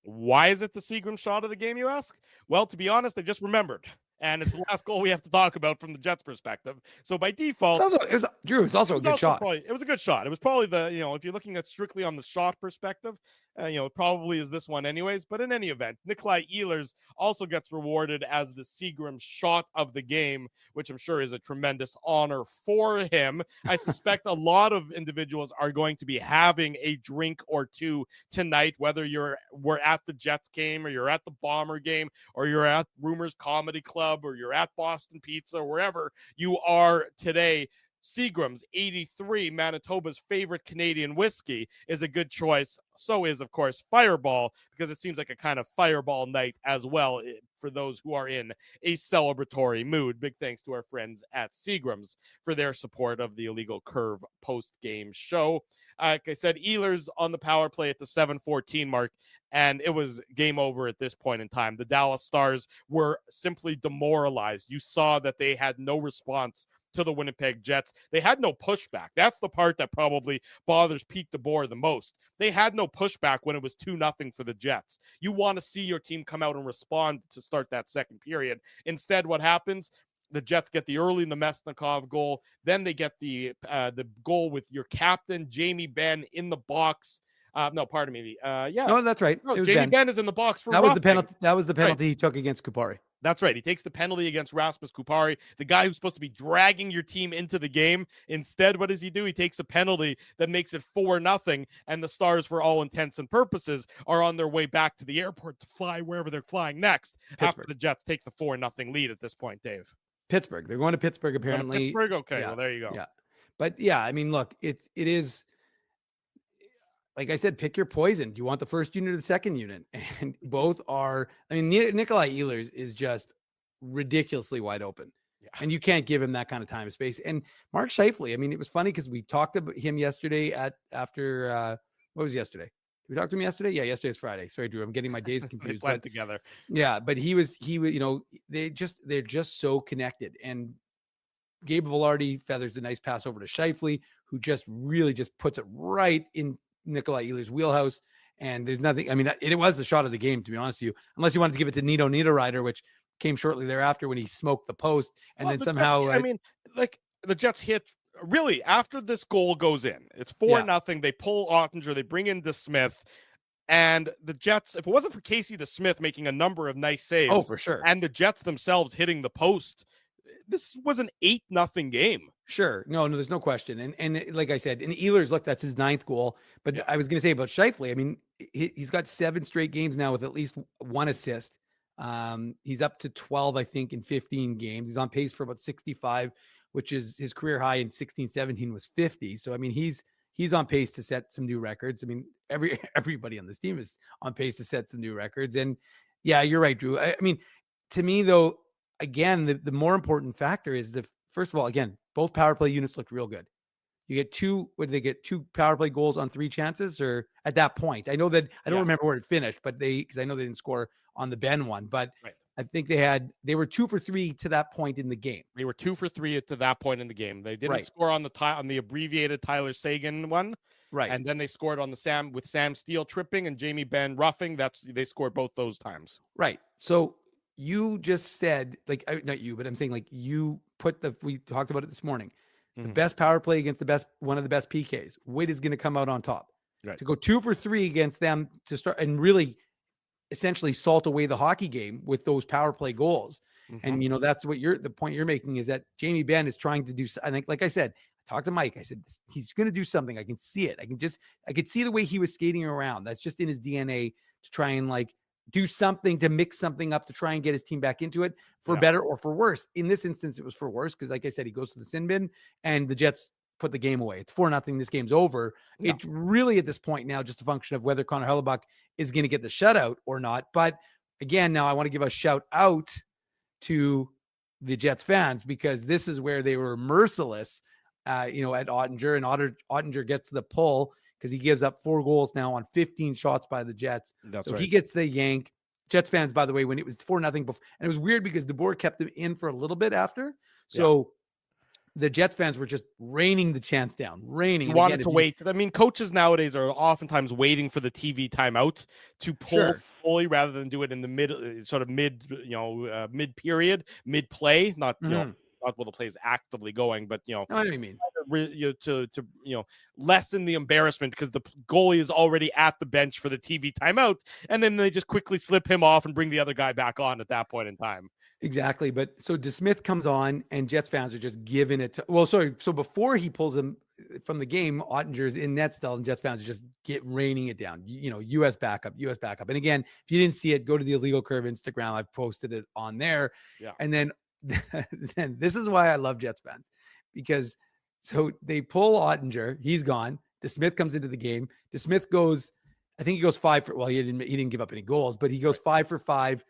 Why is it the Seagram shot of the game, you ask? Well, to be honest, I just remembered. And it's the last goal we have to talk about from the Jets' perspective. So by default... It was also a good shot. It was a good shot. It was probably if you're looking at strictly on the shot perspective, Probably is this one anyways. But in any event, Nikolai Ehlers also gets rewarded as the Seagram shot of the game, which I'm sure is a tremendous honor for him. I suspect a lot of individuals are going to be having a drink or two tonight, whether we're at the Jets game, or you're at the Bomber game, or you're at Rumors Comedy Club, or you're at Boston Pizza, or wherever you are today. Seagram's 83, Manitoba's favorite Canadian whiskey, is a good choice. So is, of course, Fireball, because it seems like a kind of Fireball night as well for those who are in a celebratory mood. Big thanks to our friends at Seagram's for their support of the Illegal Curve post-game show. Like I said, Ehlers on the power play at the 7:14 mark, and it was game over at this point in time. The Dallas Stars were simply demoralized. You saw that they had no response to the Winnipeg Jets. They had no pushback. That's the part that probably bothers Pete DeBoer the most. They had no pushback when it was 2-0 for the Jets. You want to see your team come out and respond to start that second period. Instead, what happens? The Jets get the early Nemesnikov goal. Then they get the goal with your captain, Jamie Benn, in the box. No, pardon me. No, that's right. No, Jamie Benn is in the box for that was roughing. the penalty. That was the penalty he took against Kupari. That's right. He takes the penalty against Rasmus Kupari, the guy who's supposed to be dragging your team into the game. Instead, what does he do? He takes a penalty that makes it 4-0, and the Stars, for all intents and purposes, are on their way back to the airport to fly wherever they're flying next after the Jets take the 4-0 lead at this point, Dave. Pittsburgh. They're going to Pittsburgh, apparently. Pittsburgh? Okay, yeah. Well, there you go. Yeah. But, yeah, I mean, look, it is, like I said, pick your poison. Do you want the first unit or the second unit? And both are, I mean, Nikolai Ehlers is just ridiculously wide open. Yeah. And you can't give him that kind of time and space. And Mark Scheifele, I mean, it was funny because we talked about him yesterday after what was yesterday? Did we talk to him yesterday? Yeah, yesterday's Friday. Sorry, Drew, I'm getting my days confused. Blend together. Yeah, but he was, they're just so connected. And Gabe Velarde feathers a nice pass over to Scheifele, who just really just puts it right in Nikolai Ehlers' wheelhouse. And there's nothing, I mean, it was the shot of the game, to be honest with you, unless you wanted to give it to Nito Niederreiter, which came shortly thereafter when he smoked the post. And then somehow, the Jets hit really after this goal goes in. It's 4-0. They pull Ottinger, they bring in DeSmith. And the Jets, if it wasn't for Casey DeSmith making a number of nice saves, oh, for sure, and the Jets themselves hitting the post, this was an 8-0 game. Sure. No, there's no question. And like I said, in Ehlers, look, that's his 9th goal. But I was going to say about Scheifele, I mean, he's got 7 straight games now with at least 1 assist. He's up to 12, I think, in 15 games. He's on pace for about 65, which is his career high in 16-17 was 50. So, I mean, he's on pace to set some new records. I mean, everybody on this team is on pace to set some new records. And yeah, you're right, Drew. I mean, to me, though, again, the more important factor is first of all, again, both power play units looked real good. You get 2 power play goals on 3 chances, or at that point? I know that I don't remember where it finished, but because I know they didn't score on the Ben one, but I think they were 2 for 3 to that point in the game. They were 2 for 3 to that point in the game. They didn't score on the abbreviated Tyler Seguin one. Right. And then they scored on with Sam Steele tripping and Jamie Benn roughing. They scored both those times. Right. So you just said, like, not you, but I'm saying, like, you we talked about it this morning. The best power play against one of the best PKs. Witt is going to come out on top. Right. To go 2 for 3 against them to start and really essentially salt away the hockey game with those power play goals. And, that's what the point you're making is that Jamie Benn is trying to do. I think, like I said, I talked to Mike. I said, he's going to do something. I can see it. I could see the way he was skating around. That's just in his DNA to try and do something to mix something up to try and get his team back into it for better or for worse. In this instance, it was for worse because, like I said, he goes to the sin bin and the Jets put the game away. It's 4-0. This game's over. No. It's really at this point now just a function of whether Connor Hellebuck is going to get the shutout or not. But again, now I want to give a shout out to the Jets fans because this is where they were merciless, at Ottinger, and Ottinger gets the pull because he gives up 4 goals now on 15 shots by the Jets. So he gets the yank. Jets fans, by the way, when it was 4-0 before, and it was weird because DeBoer kept him in for a little bit after. So the Jets fans were just raining the chance down, You wanted to wait. I mean, coaches nowadays are oftentimes waiting for the TV timeout to pull fully rather than do it in the mid period, mid play, not, not while the play is actively going, but, I know what you mean. lessen the embarrassment because the goalie is already at the bench for the TV timeout, and then they just quickly slip him off and bring the other guy back on at that point in time. Exactly. But so DeSmith comes on and Jets fans are just giving it to, so before he pulls him from the game, Ottinger's in net still and Jets fans are just raining it down. US backup. And again, if you didn't see it, go to the Illegal Curve Instagram. I've posted it on there. Yeah. And then this is why I love Jets fans, because so they pull Ottinger, he's gone. DeSmith comes into the game. DeSmith goes, I think he goes 5 for, well, he didn't give up any goals, but he goes 5 for 5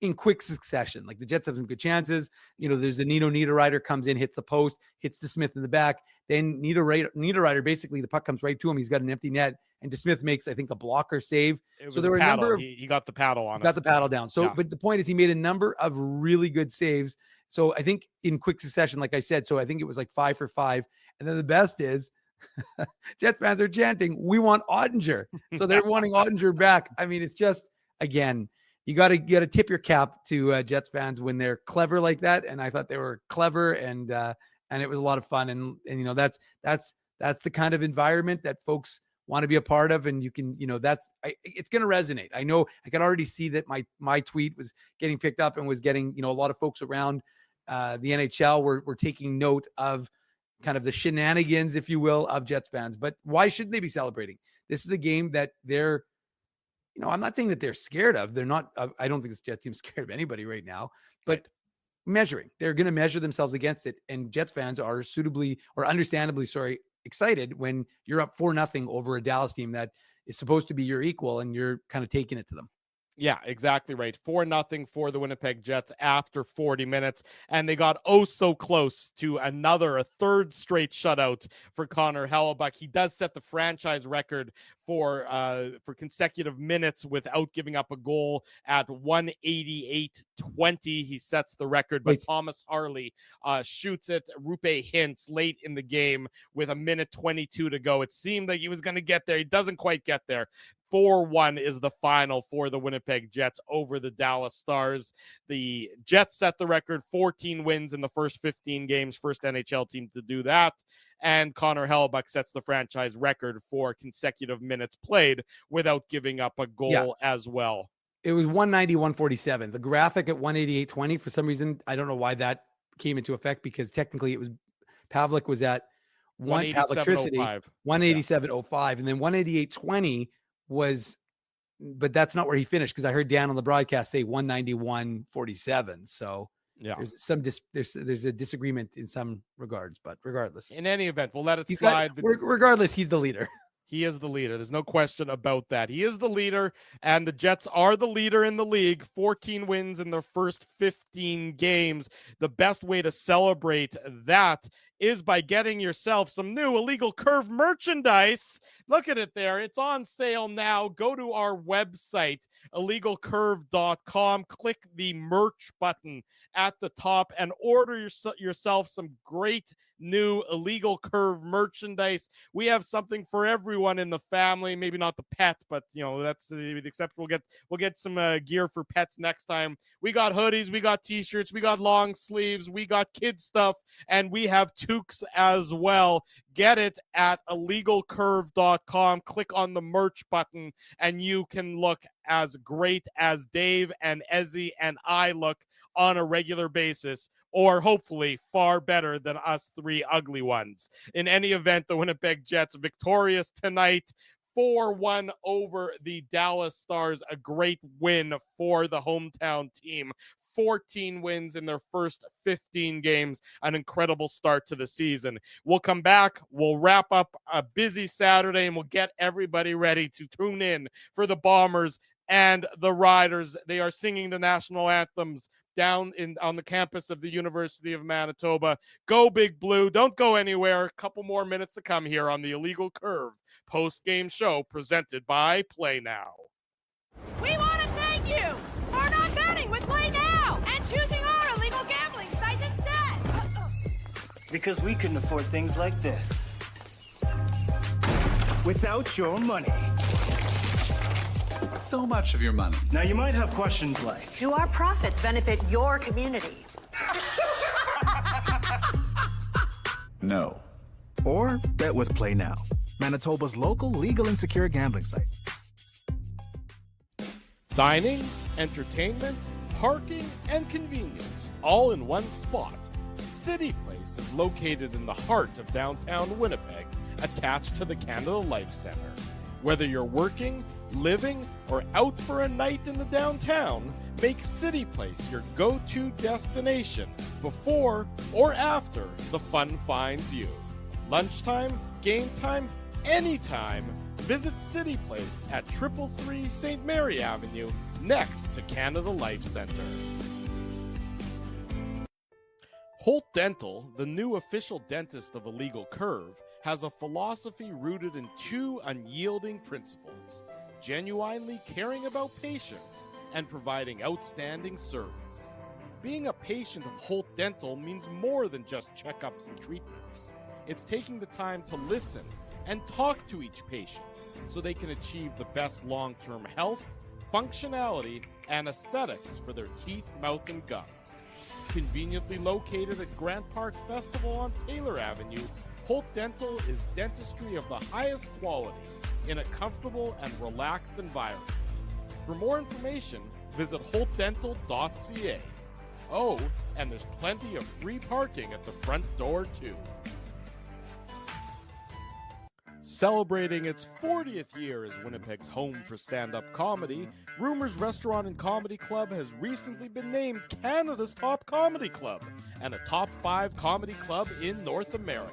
in quick succession. Like the Jets have some good chances. There's a Nino Niederreiter comes in, hits the post, hits DeSmith in the back. Then Niederreiter, basically the puck comes right to him. He's got an empty net, and DeSmith makes, I think, a blocker save. So there were a number of, he got the paddle on. Got the paddle down. So, yeah. But the point is, he made a number of really good saves. So I think in quick succession, like I said, so I think it was like 5 for 5. And then the best is, Jets fans are chanting, "We want Ottinger." So they're wanting Ottinger back. I mean, it's just, again, you got to tip your cap to Jets fans when they're clever like that. And I thought they were clever, and it was a lot of fun. And that's the kind of environment that folks want to be a part of. And you can, it's going to resonate. I know I could already see that my tweet was getting picked up and was getting, a lot of folks around the NHL were taking note of kind of the shenanigans, if you will, of Jets fans. But why shouldn't they be celebrating? This is a game that they're, I'm not saying that they're scared of. They're not. I don't think this Jets team's scared of anybody right now. But measuring, they're going to measure themselves against it. And Jets fans are understandably excited when you're up 4-0 over a Dallas team that is supposed to be your equal, and you're kind of taking it to them. Yeah, exactly right. 4-0 for the Winnipeg Jets after 40 minutes. And they got so close to a third straight shutout for Connor Hellebuyck. He does set the franchise record for consecutive minutes without giving up a goal at 188-20. He sets the record, but Thomas Harley shoots it. Rupe Hintz late in the game with 1:22 to go. It seemed like he was going to get there. He doesn't quite get there. 4-1 is the final for the Winnipeg Jets over the Dallas Stars. The Jets set the record, 14 wins in the first 15 games, first NHL team to do that. And Connor Hellebuyck sets the franchise record for consecutive minutes played without giving up a goal as well. It was 190-147. The graphic at 188-20, for some reason, I don't know why that came into effect, because technically it was Pavlik was at 187.05, and then 188.20 was, but that's not where he finished, because I heard Dan on the broadcast say 191.47. So there's a disagreement in some regards, but regardless, in any event, we'll let it slide. Regardless, he's the leader. He is the leader. There's no question about that. He is the leader, and the Jets are the leader in the league. 14 wins in their first 15 games. The best way to celebrate that is by getting yourself some new Illegal Curve merchandise. Look at it there. It's on sale now. Go to our website, illegalcurve.com. Click the merch button at the top and order yourself some great new Illegal Curve merchandise. We have something for everyone in the family. Maybe not the pet, but that's the except we'll get some gear for pets next time. We got hoodies, we got t-shirts, we got long sleeves, we got kid stuff, and we have toques as well. Get it at illegalcurve.com. Click on the merch button, and you can look as great as Dave and Ezzy and I look on a regular basis, or hopefully far better than us three ugly ones. In any event, the Winnipeg Jets victorious tonight, 4-1 over the Dallas Stars, a great win for the hometown team. 14 wins in their first 15 games, an incredible start to the season. We'll come back, we'll wrap up a busy Saturday, and we'll get everybody ready to tune in for the Bombers and the Riders. They are singing the national anthems down on the campus of the University of Manitoba. Go Big Blue. Don't go anywhere. A couple more minutes to come here on the Illegal Curve post-game show presented by Play Now. We want to thank you for not betting with Play Now and choosing our illegal gambling site instead. Because we couldn't afford things like this without your money. So much of your money. Now you might have questions like, do our profits benefit your community? No. Or bet with Play Now, Manitoba's local legal and secure gambling site. Dining, entertainment, parking, and convenience, all in one spot. City Place is located in the heart of downtown Winnipeg, attached to the Canada Life Centre. Whether you're working, living, or out for a night in the downtown, make City Place your go-to destination before or after the fun finds you. Lunchtime, game time, anytime, visit City Place at 333 St. Mary Avenue, next to Canada Life Centre. Holt Dental, the new official dentist of Illegal Curve, has a philosophy rooted in two unyielding principles: genuinely caring about patients and providing outstanding service. Being a patient of Holt Dental means more than just checkups and treatments. It's taking the time to listen and talk to each patient so they can achieve the best long-term health, functionality, and aesthetics for their teeth, mouth, and gums. Conveniently located at Grant Park Festival on Taylor Avenue, Holt Dental is dentistry of the highest quality in a comfortable and relaxed environment. For more information, visit holtdental.ca. Oh, and there's plenty of free parking at the front door, too. Celebrating its 40th year as Winnipeg's home for stand-up comedy, Rumors Restaurant and Comedy Club has recently been named Canada's top comedy club and a top 5 comedy club in North America.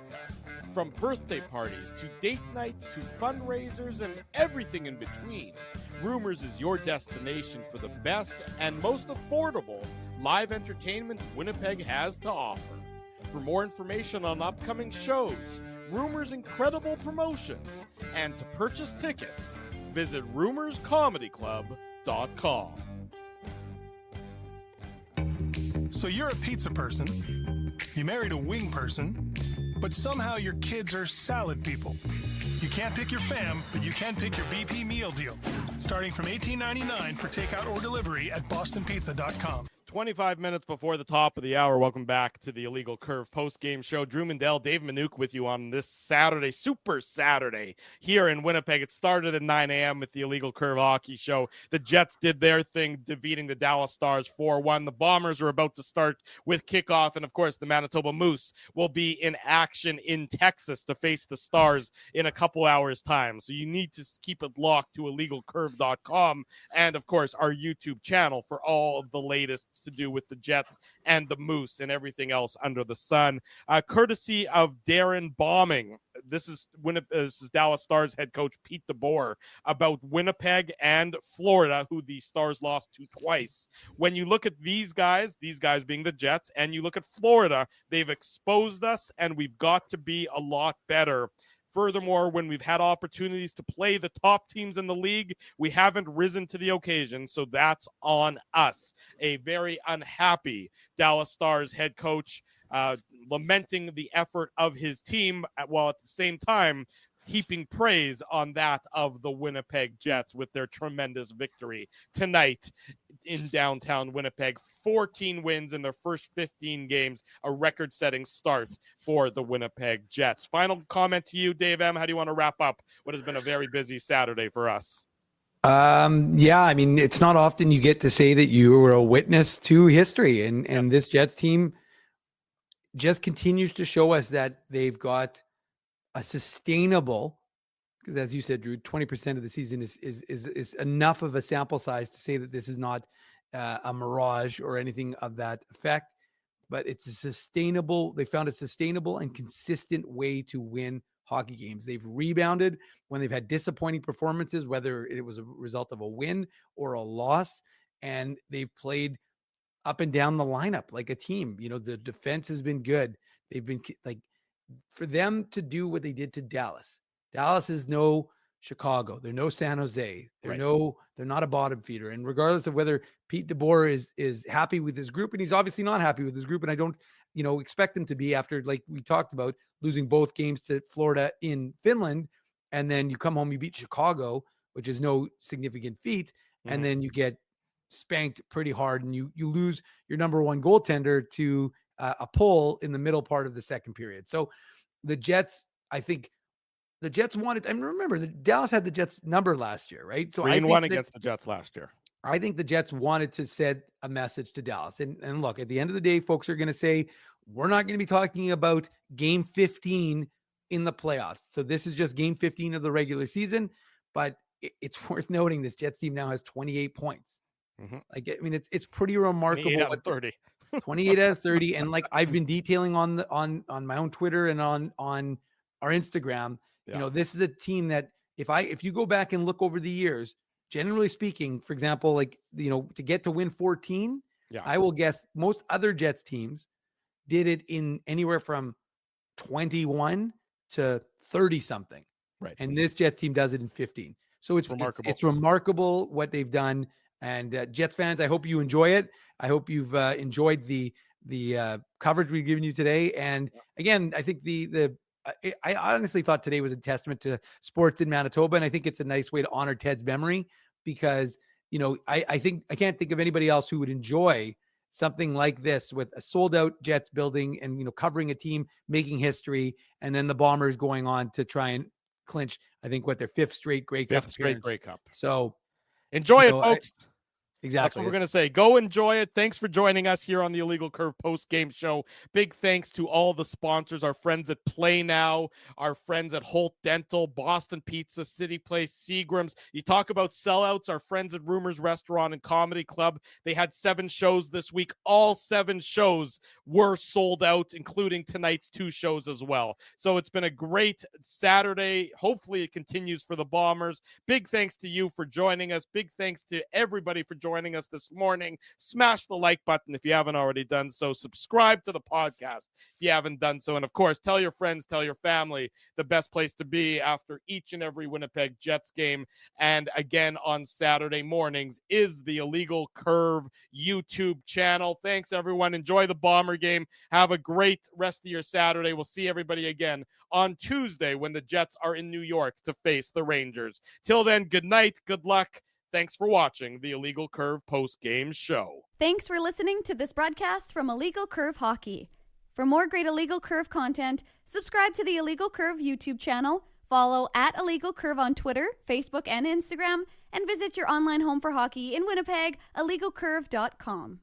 From birthday parties to date nights to fundraisers and everything in between, Rumors is your destination for the best and most affordable live entertainment Winnipeg has to offer. For more information on upcoming shows, Rumors' incredible promotions, and to purchase tickets, visit rumorscomedyclub.com. So you're a pizza person, you married a wing person, but somehow your kids are salad people. You can't pick your fam, but you can pick your BP meal deal, starting from $18.99 for takeout or delivery at bostonpizza.com. 25 minutes before the top of the hour. Welcome back to the Illegal Curve post-game show. Drew Mandel, Dave Manouk with you on this Saturday, Super Saturday, here in Winnipeg. It started at 9 a.m. with the Illegal Curve hockey show. The Jets did their thing, defeating the Dallas Stars 4-1. The Bombers are about to start with kickoff, and of course, the Manitoba Moose will be in action in Texas to face the Stars in a couple hours' time. So you need to keep it locked to illegalcurve.com and, of course, our YouTube channel for all of the latest to do with the Jets and the Moose and everything else under the sun. Courtesy of Darren Bombing. This is Dallas Stars head coach Pete DeBoer about Winnipeg and Florida, who the Stars lost to twice. When you look at these guys being the Jets, and you look at Florida, they've exposed us, and we've got to be a lot better. Furthermore, when we've had opportunities to play the top teams in the league, we haven't risen to the occasion, so that's on us. A very unhappy Dallas Stars head coach, lamenting the effort of his team, while at the same time heaping praise on that of the Winnipeg Jets with their tremendous victory tonight in downtown Winnipeg. 14 wins in their first 15 games, a record-setting start for the Winnipeg Jets. Final comment to you, Dave M. How do you want to wrap up what has been a very busy Saturday for us? Yeah, I mean, it's not often you get to say that you were a witness to history, and this Jets team just continues to show us that they've got a sustainable, because as you said, Drew, 20% of the season is enough of a sample size to say that this is not a mirage or anything of that effect, but it's a sustainable, they found a sustainable and consistent way to win hockey games. They've rebounded when they've had disappointing performances, whether it was a result of a win or a loss, and they've played up and down the lineup like a team. You know, the defense has been good. They've been like, for them to do what they did to Dallas. Dallas is no Chicago. They're no San Jose. They're not a bottom feeder. And regardless of whether Pete DeBoer is happy with his group, and he's obviously not happy with his group, and I don't, expect him to be after, like we talked about, losing both games to Florida in Finland, and then you come home, you beat Chicago, which is no significant feat, and then you get spanked pretty hard, and you lose your number one goaltender to a pull in the middle part of the second period. So the Jets I think the Jets wanted, and remember, the Dallas had the Jets number last year, right? So 3-1 against the Jets last year. I think the Jets wanted to send a message to Dallas. And look, at the end of the day, folks are going to say, we're not going to be talking about game 15 in the playoffs. So this is just game 15 of the regular season. But it's worth noting this Jets team now has 28 points. Mm-hmm. Like, I mean, it's pretty remarkable. 28 out of 30. 28 out of 30. And like I've been detailing on my own Twitter and on our Instagram, you know, this is a team that if you go back and look over the years, generally speaking, for example, like, you know, to get to win 14, I will guess most other Jets teams did it in anywhere from 21 to 30 something. Right. And this Jets team does it in 15. So it's remarkable. It's remarkable what they've done. And Jets fans, I hope you enjoy it. I hope you've enjoyed the coverage we've given you today. And again, I think I honestly thought today was a testament to sports in Manitoba. And I think it's a nice way to honor Ted's memory because, you know, I think I can't think of anybody else who would enjoy something like this with a sold out Jets building and, you know, covering a team making history. And then the Bombers going on to try and clinch, I think, their fifth straight Grey Cup. Grey Cup. So enjoy it, folks. Exactly. That's what we're going to say. Go enjoy it. Thanks for joining us here on the Illegal Curve post-game show. Big thanks to all the sponsors, our friends at Play Now, our friends at Holt Dental, Boston Pizza, City Place, Seagram's. You talk about sellouts, our friends at Rumors Restaurant and Comedy Club. They had 7 shows this week. All 7 shows were sold out, including tonight's 2 shows as well. So it's been a great Saturday. Hopefully it continues for the Bombers. Big thanks to you for joining us. Big thanks to everybody for joining us this morning. Smash the like button if you haven't already done so. Subscribe to the podcast if you haven't done so. And of course, tell your friends, tell your family the best place to be after each and every Winnipeg Jets game. And again, on Saturday mornings is the Illegal Curve YouTube channel. Thanks, everyone. Enjoy the Bomber game. Have a great rest of your Saturday. We'll see everybody again on Tuesday when the Jets are in New York to face the Rangers. Till then, good night, good luck. Thanks for watching the Illegal Curve post-game show. Thanks for listening to this broadcast from Illegal Curve Hockey. For more great Illegal Curve content, subscribe to the Illegal Curve YouTube channel, follow at Illegal Curve on Twitter, Facebook, and Instagram, and visit your online home for hockey in Winnipeg, illegalcurve.com.